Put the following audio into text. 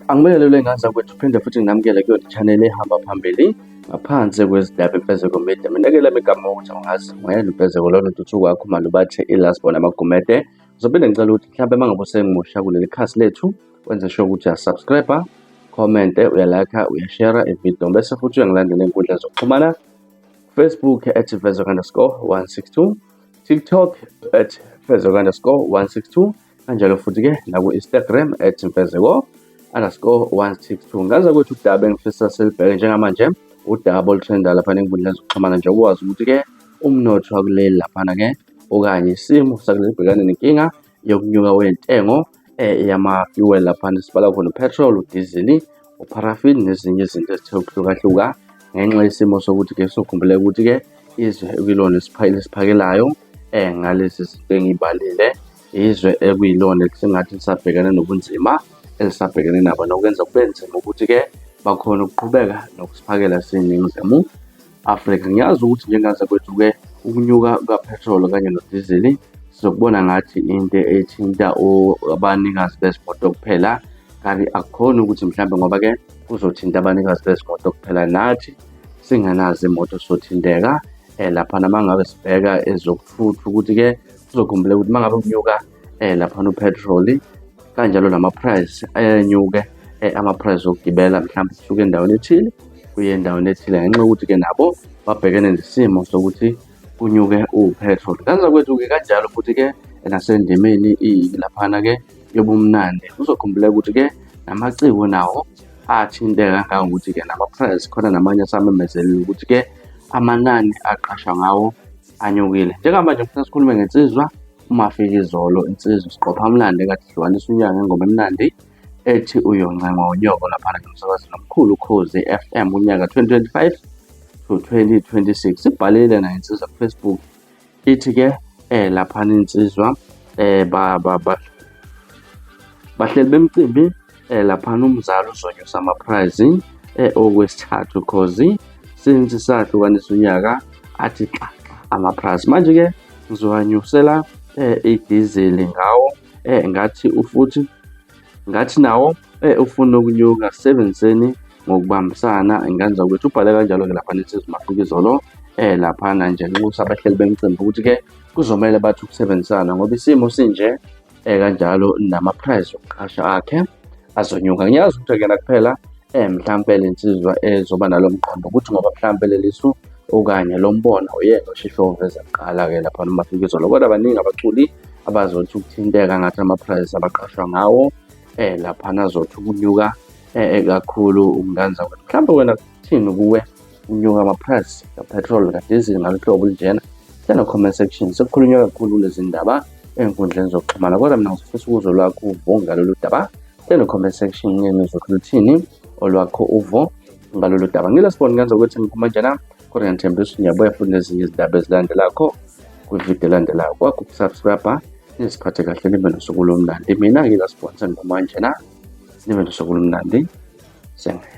Angibelele ngaza kwethu phinde futhi nginamukele kuyo channel ehamba phambili ngaphansi kwezindaba Imfezeko Media. Mina-ke lami igama ukuthi angazi ngoyena uMfezeko lona uthuthukwa wakho malubathe ilasbon amagumede. Ngizobinde ngicela ukuthi mhlawumbe mangabe usengimusha kuleli khasi lethu wenze sure ukuthi uyasubscribe, comment, uyalike, uyashare ivideo bese futhi uyangilandela ey'nkundla zokuxhumana. Facebook @Fezeko_162, TikTok @Fezeko_162, kanjalo futhi-ke naku-Instagram @Fezeko_162. Ngaza kwethu udaba engifisa silibheke njengamanje udaba olutrenda laphana ey'nkundleni zokuxhumana nje ukwazi ukuthi-ke umnotho wakuleli laphana-ke okanye isimo sakuleli bhekane nenkinga yokunyuka wentengo yama-fuel laphana sibala khona upetrol, udizili, uparaffin nezinye izinto ezithe ukuhlukahluka ngenxa yesimo sokuthi-ke sokhumbuleka ukuthi-ke izwe ekuyilona esiphakelayo ngalezi zinto engiy'balile izwe ekuyilona esingathi lisabhekane nobunzima elisabhekene nabo nokwenza kube nzima ukuthi-ke bakhona ukuqhubeka nokusiphakela siyiNingizimu Afrika. Ngiyazi ukuthi njengaza kwethu-ke ukunyuka kapetrol kanye nodizili sizokubona ngathi into ethinta abanikazi bezimoto kuphela, kanti akukhona ukuthi mhlawumbe ngoba-ke kuzothinta abanikazi bezimoto kuphela nathi singenazo imoto sothinteka laphana mangabe sibheka ezokuthutha ukuthi-ke uzokhumbula ukuthi mangabe kunyuka laphana upetroli kanjalo nama-price ayanyuke ama-price okugibela mhlawumbe kusuke endaweni ethile kuye endaweni ethile ngenxa yokuthi-ke nabo babhekene nesimo sokuthi kunyuke upetrol. Kanza kwethu-ke kanjalo futhi-ke nasendimeni laphana-ke yobumnandi uzokhumbula ukuthi-ke namaciko nawo athinteka kangangokuthi-ke nama-price khona namanye asamemezelile ukuthi-ke amanani aqashwa ngawo anyukile. Njengamanje ngifuna sikhulume ngensizwa uMafika Izolo, insizwa isiqophamlando ekade ihlukanisa unyaka ngengoma emnandi ethi uyoncenga unyoko laphana emsakazweni omkhulu Ukhozi FM unyaka 2025 to 2026. Ibhalile nayo insizwa ku-Facebook ithi-ke laphana insizwa bahleli bemcimbi laphana umzali uzonyusa ama-price okwesithathu Ukhozi since sahlukanisa unyaka athi xaxa ama-price. Manje-ke ngizowanyusela idizili ngawo ngathi nawo ufuna ukunyuka 7 seni ngokubambisana. Ngenza ukuthi ubhale kanjalo-ke laphana insizwa uMafika Izolo laphana nje nxusa abahleli bemcimbi ukuthi-ke kuzomele bathi ukusebenzisana ngoba isimo sinje kanjalo nama-price okuqasha akhe azonyuka. Ngiyazi ukuthi akena kuphela mhlawumbe le nsizwa ezoba nalo mqondo ukuthi ngoba mhlawumbe lelisu okanye lo mbono uyena osheshe oveza kuqala-ke laphana uMafika Izolo, kodwa abaningi abaculi abazothi ukuthinteka ngathi ama-price abaqashwa ngawo laphana azothi ukunyuka kakhulu. Unganza ukuthi mhlawumbe wena kuthini kuwe unyuka ama-price kapetrol kadizili ngalo hlobo olinjena? Sena comment section sekukhulunywa kakhulu lezi ndaba ey'nkundleni zokuxhumana, kodwa mina ngizofisa ukuzwa olwakho uvo ngalolu daba. Sena comment section yenu luthini olwakho uvo ngalolu daba. Ngilasibona ngenza ukuthi ngiphuma njena kodwa ngithembisa ukuthi ngiyabuya futhi nezinye izindaba ezilandelakho kwividiyo elandelayo. Kwakho ukusubscribe niziphathe kahle nibe nosuku olumnandi. Mina ngilasibona sengiphuma njena nibe nosuku olumnandi. Sengiyela.